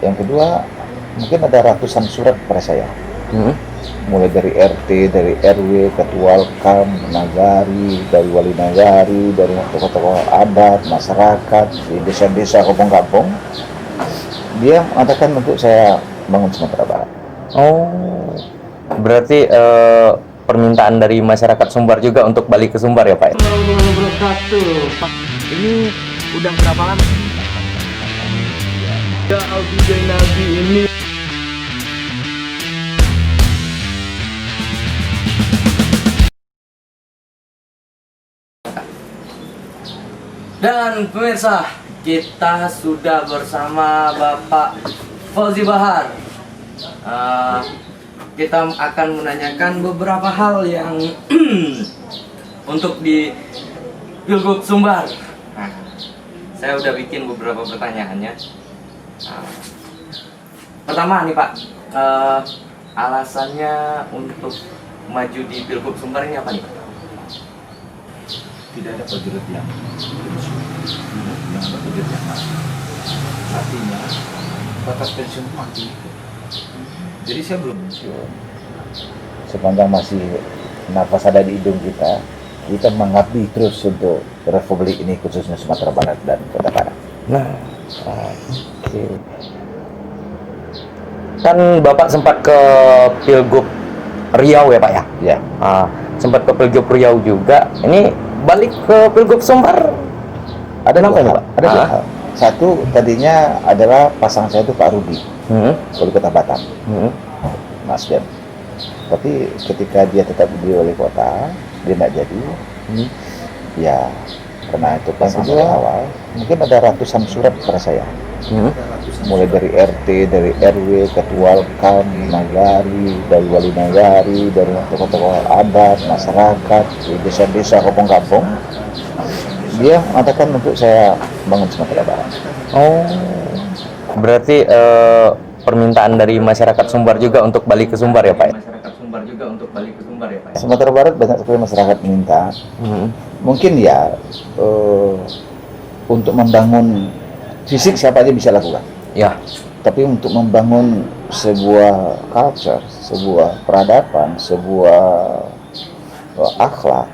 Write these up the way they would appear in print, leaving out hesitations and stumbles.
Yang kedua, mungkin ada ratusan surat kepada saya. Mulai dari RT, dari RW, ketua Alkam, nagari, dari wali nagari, dari tokoh-tokoh adat, masyarakat, di desa-desa, kampung-kampung. Dia mengatakan untuk saya bangun Sumatera Barat. Oh, berarti permintaan dari masyarakat Sumbar juga untuk balik ke Sumbar ya Pak? Pak, ini udah berapa lama? Ya Alfi Zainabi ini. Dan pemirsa, kita sudah bersama Bapak Fauzi Bahar. Kita akan menanyakan beberapa hal yang untuk di Pilgub Sumbar. Saya udah bikin beberapa pertanyaannya. Pertama nih Pak, alasannya untuk maju di Pilgub Sumbar ini apa nih Pak? Tidak ada prajurit yang ada prajurit yang mati. Artinya batas pensiun mati. Jadi saya belum pensiun. Sepanjang masih nafas ada di hidung kita mengabdi terus untuk Republik ini, khususnya Sumatera Barat dan Kota Barat. Nah, oke. Kan Bapak sempat ke Pilgub Riau ya Pak ya? Ya. Sempat ke Pilgub Riau juga. Ini balik ke Pilgub Sumbar. Ada Kenapa dua ini, hal. Pak? Ada dua hal. Satu, tadinya adalah pasangan saya itu Pak Rudi, wali kota Batam, Nasdem. Tapi ketika dia tetap di wali kota, dia tidak jadi. Ya, karena itu pasangan dari awal. Mungkin ada ratusan surat kepada saya. Mulai dari RT, dari RW, ketua Alkam, nagari, dari wali nagari, dari tokoh-tokoh adat, masyarakat, di desa-desa, kampung-kampung. Dia mengatakan untuk saya bangun Sumatera Barat. Oh, berarti permintaan dari masyarakat Sumbar juga untuk balik ke Sumbar ya Pak? Masyarakat Sumbar juga untuk balik ke Sumbar ya Pak? Sumatera Barat banyak sekali masyarakat minta. Mungkin ya untuk membangun fisik siapa aja bisa lakukan. Ya. Tapi untuk membangun sebuah culture, sebuah peradaban, sebuah akhlak,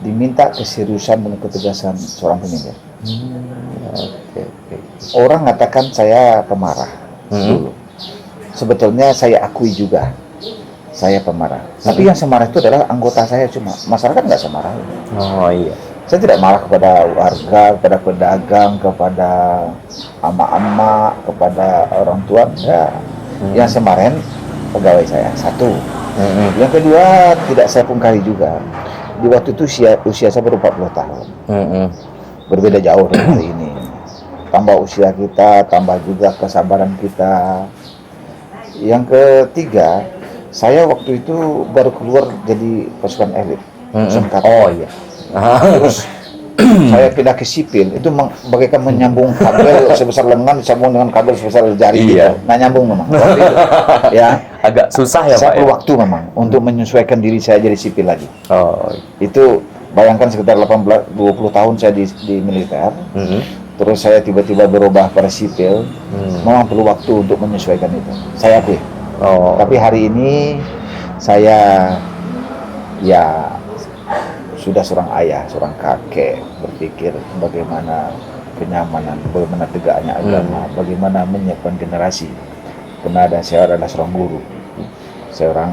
diminta keseriusan dan ketegasan seorang pemimpin. Okay. Orang mengatakan saya pemarah dulu. Sebetulnya saya akui juga saya pemarah. Tapi yang semarah itu adalah anggota saya, cuma masyarakat nggak semarah. Oh iya. Saya tidak marah kepada warga, kepada pedagang, kepada ama-ama, kepada orang tua. Ya. Yang kemarin pegawai saya, satu. Yang kedua, tidak saya pungkari juga. Di waktu itu usia saya baru 40 tahun. Berbeda jauh dengan hari ini. Tambah usia kita, tambah juga kesabaran kita. Yang ketiga, saya waktu itu baru keluar jadi pasukan elit. Oh iya. Terus saya pindah ke sipil, itu bagaikan menyambung kabel sebesar lengan disambung dengan kabel sebesar jari. Iya. Gitu. Nah, nyambung memang. Ya, agak susah ya saya Pak. perlu waktu memang untuk menyesuaikan diri saya jadi sipil lagi. Oh. Itu bayangkan sekitar 18-20 tahun saya di militer. Terus saya tiba-tiba berubah pada sipil. Memang perlu waktu untuk menyesuaikan itu. Saya akui. Oh. Tapi hari ini saya ya sudah seorang ayah, seorang kakek, berpikir bagaimana kenyamanan, bagaimana tegaknya agama, bagaimana menyiapkan generasi. Karena saya adalah seorang guru, seorang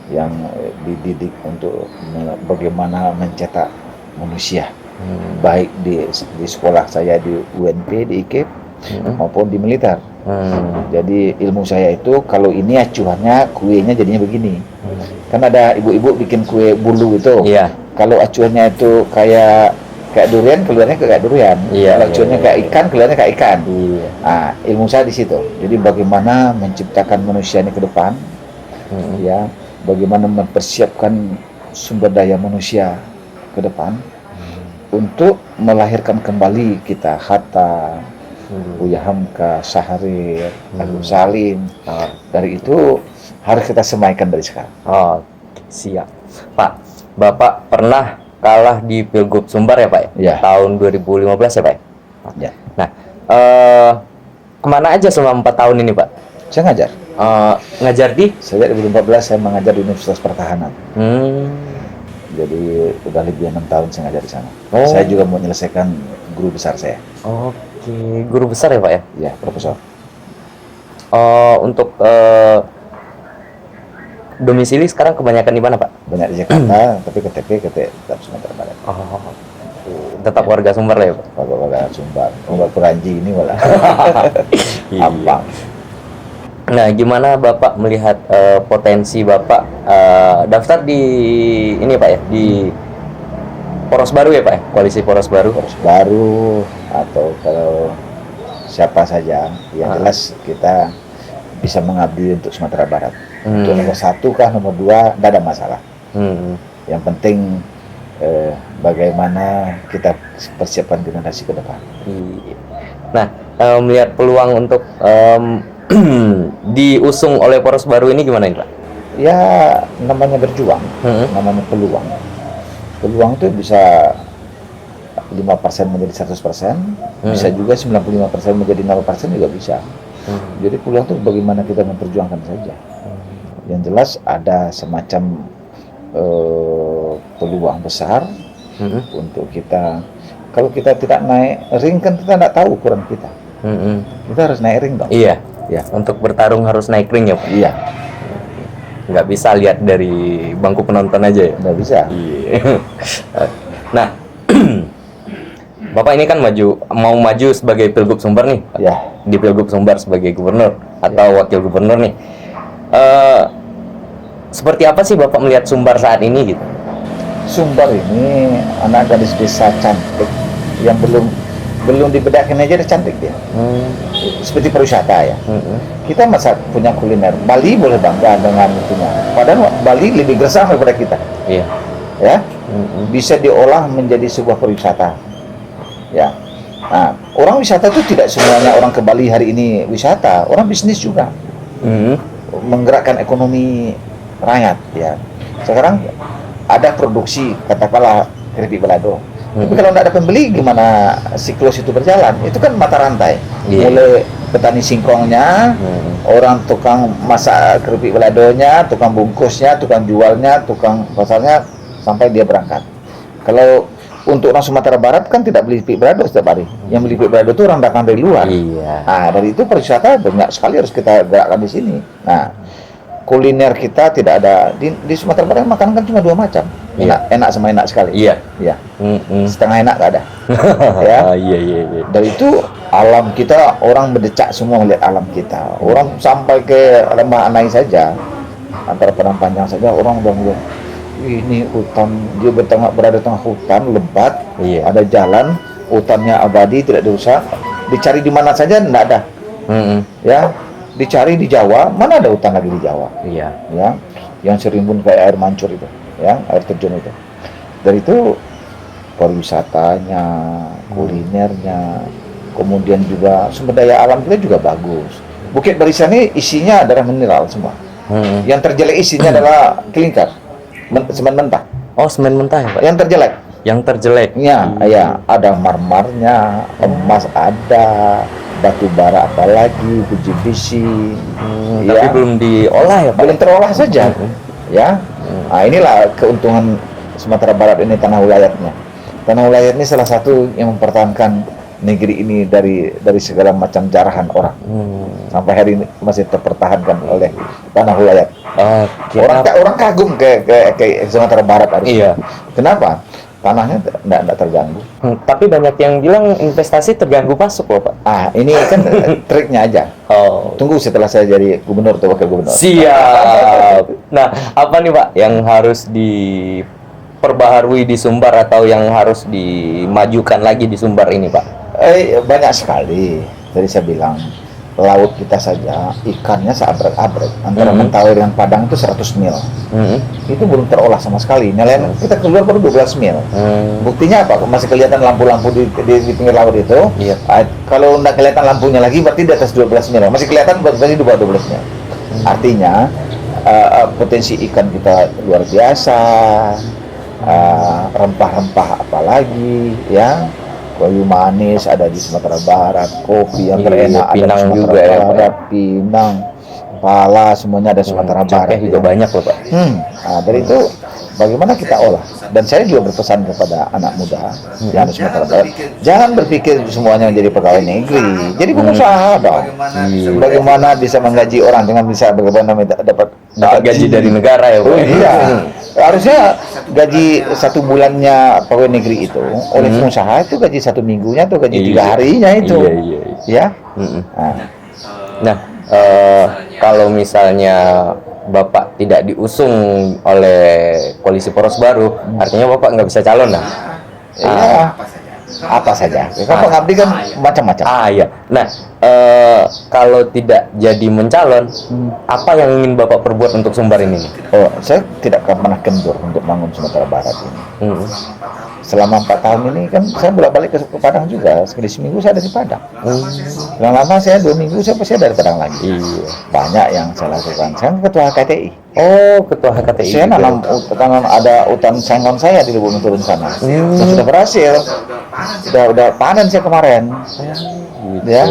yang dididik untuk bagaimana mencetak manusia, baik di sekolah saya di UNP, di IKIP, maupun di militer. Jadi ilmu saya itu kalau ini acuannya kuenya jadinya begini. Kan ada ibu-ibu bikin kue bulu itu. Iya. Kalau acuannya itu kayak durian, keluarnya kayak durian. Iya, Kalau acuannya kayak ikan, keluarnya kayak ikan. Iya. Nah, ilmu saya di situ. Jadi bagaimana menciptakan manusia ini ke depan, ya, bagaimana mempersiapkan sumber daya manusia ke depan untuk melahirkan kembali kita Hatta, Buya Hamka, Syahrir, Agus Salim. Dari itu harus kita semaikan dari sekarang. Oh, siap. Pak, Bapak pernah kalah di Pilgub Sumbar ya Pak? Ya. Tahun 2015 ya Pak? Ya. Nah, kemana aja selama 4 tahun ini, Pak? Saya ngajar. Ngajar di? Sejak 2014 saya mengajar di Universitas Pertahanan. Hmm. Jadi udah lebih 6 tahun saya ngajar di sana. Oh. Saya juga mau menyelesaikan guru besar saya. Oke, guru besar ya, Pak ya? Ya, profesor. Untuk domisili sekarang kebanyakan di mana, Pak? Banyak di Jakarta, tapi KTP tetap Sumatera Barat. Oh, tetap warga Sumber lah ya, Pak? Warga Sumbar. Warga Peranji ini malah. Iya. Apa? Nah, gimana Bapak melihat potensi Bapak daftar di ini, Pak ya, di poros baru ya, Pak ya, koalisi poros baru? Poros baru atau kalau siapa saja, yang jelas kita bisa mengabdi untuk Sumatera Barat. Untuk nomor 1 kah, nomor 2, tidak ada masalah. Yang penting bagaimana kita persiapkan generasi ke depan. Iya. Nah, melihat peluang untuk diusung oleh poros baru ini gimana ini, Pak? Ya, namanya berjuang, namanya peluang. Peluang itu bisa 5% menjadi 100%, bisa juga 95% menjadi 0% juga bisa. Jadi peluang itu bagaimana kita memperjuangkan saja. Yang jelas ada semacam peluang besar untuk kita. Kalau kita tidak naik ring kan kita tidak tahu ukuran kita. Kita harus naik ring dong. Iya. Ya. Untuk bertarung harus naik ring ya, Pak? Iya. Nggak bisa lihat dari bangku penonton aja ya? Nggak bisa. Iya. Nah, Bapak ini kan mau maju sebagai Pilgub Sumbar nih, Pak. Ya. Di Pilgub Sumbar sebagai gubernur atau wakil gubernur nih. Seperti apa sih Bapak melihat Sumbar saat ini gitu? Sumbar ini anak gadis desa cantik yang belum dibedakin aja udah cantik dia. Seperti pariwisata ya. Kita masa punya kuliner. Bali boleh bangga dengan itunya. Padahal Bali lebih gersang daripada kita. Iya. Ya. Bisa diolah menjadi sebuah pariwisata. Ya. Nah, orang wisata itu tidak semuanya orang ke Bali hari ini wisata. Orang bisnis juga. Menggerakkan ekonomi rakyat ya. Sekarang ada produksi katakanlah keripik balado. Tapi kalau tidak ada pembeli, gimana siklus itu berjalan? Itu kan mata rantai. Mulai petani singkongnya, orang tukang masak keripik baladonya, tukang bungkusnya, tukang jualnya, tukang pasarnya, sampai dia berangkat. Kalau untuk orang Sumatera Barat kan tidak beli keripik balado setiap hari. Yang beli keripik balado itu orang datang dari luar. Iya. Nah, dari itu pariwisata banyak sekali harus kita gerakkan di sini. Nah, kuliner kita tidak ada di Sumatera Barat, makanan kan cuma 2 macam. Enak sama enak sekali. Iya. Iya. Setengah enak nggak ada. Ya. Iya. Dari itu alam kita, orang berdecak semua melihat alam kita. Orang sampai ke Lembah Anai saja, antara Padang Panjang saja orang udah melihat ini hutan, dia berada di tengah hutan lebat. Iya. Ada jalan, hutannya abadi tidak dirusak. Dicari di mana saja tidak ada. Ya. Dicari di Jawa, mana ada hutan lagi di Jawa? Iya. Ya, yang serimbun kayak air mancur itu, ya, air terjun itu. Dari itu pariwisatanya, kulinernya, kemudian juga sumber daya alam kita juga bagus. Bukit Barisan ini isinya adalah mineral semua. Yang terjelek isinya adalah kelingkar, semen mentah. Oh, semen mentah ya, Pak? Yang terjelek. Yang terjelek. Ya, ada marmarnya, emas ada, batu bara apalagi, biji besi. Tapi belum diolah ya, Pak? Belum terolah saja. Ya. Nah, inilah keuntungan Sumatera Barat ini, tanah wilayahnya. Tanah wilayah ini salah satu yang mempertahankan negeri ini dari segala macam jarahan orang. Sampai hari ini masih terpertahankan oleh tanah wilayah. Orang kagum ke Sumatera Barat harus. Iya. Kenapa? Tanahnya tidak terganggu. Tapi banyak yang bilang investasi terganggu masuk loh, Pak. Ini kan triknya aja. Tunggu setelah saya jadi gubernur atau wakil gubernur. Siap. Nah, apa nih Pak yang harus diperbaharui di Sumbar atau yang harus dimajukan lagi di Sumbar ini, Pak? Banyak sekali. Tadi saya bilang, laut kita saja ikannya seabrek-abrek. Antara Mentawai dengan Padang itu 100 mil. Itu belum terolah sama sekali. Nelayan kita keluar baru 12 mil. Buktinya apa? Masih kelihatan lampu-lampu di pinggir laut itu. Iya. Kalau nggak kelihatan lampunya lagi berarti di atas 12 mil. Masih kelihatan berarti di bawah 12 mil. Artinya potensi ikan kita luar biasa. Rempah-rempah apalagi ya. kayu manis ada di Sumatera Barat, kopi yang Iya, terenak ada di Pinang Sumatera juga ya, Pak, ya. Barat, Pinang, Pala, semuanya ada Sumatera Barat. Cengkeh juga banyak loh Pak. Nah, dari itu bagaimana kita olah? Dan saya juga berpesan kepada anak muda yang ada Sumatera Barat, jangan berpikir semuanya menjadi pegawai negeri, jadi pengusaha dong. Bagaimana bisa menggaji orang dengan bisa bagaimana dapat Gaji dari negara ya Pak. Oh iya, harusnya gaji 1 bulannya pegawai negeri itu oleh pengusaha itu gaji 1 minggunya atau gaji 3 Iya. harinya itu, Iya, iya, iya. ya. Mm-mm. Nah, Nah, kalau misalnya Bapak tidak diusung oleh koalisi poros baru, artinya Bapak nggak bisa calon, nah? iya, apa saja. Kan pengabdi kan macam-macam. Iya. Nah, kalau tidak jadi mencalon, apa yang ingin Bapak perbuat untuk Sumbar ini? Oh, saya tidak akan pernah kendur untuk bangun Sumatera Barat ini. Mm. Selama 4 tahun ini kan saya bolak-balik ke Padang juga. Sekali seminggu saya ada di Padang. Yang lama saya 2 minggu saya pasti ada di Padang lagi. Iya. Banyak yang saya lakukan. Saya kan ketua HKTI. Oh, ketua HKTI. Saya juga. tanam ada hutan sengon saya di Lubuk Turun sana. Dan sudah berhasil. Sudah panen saya kemarin. Gitu. Ya.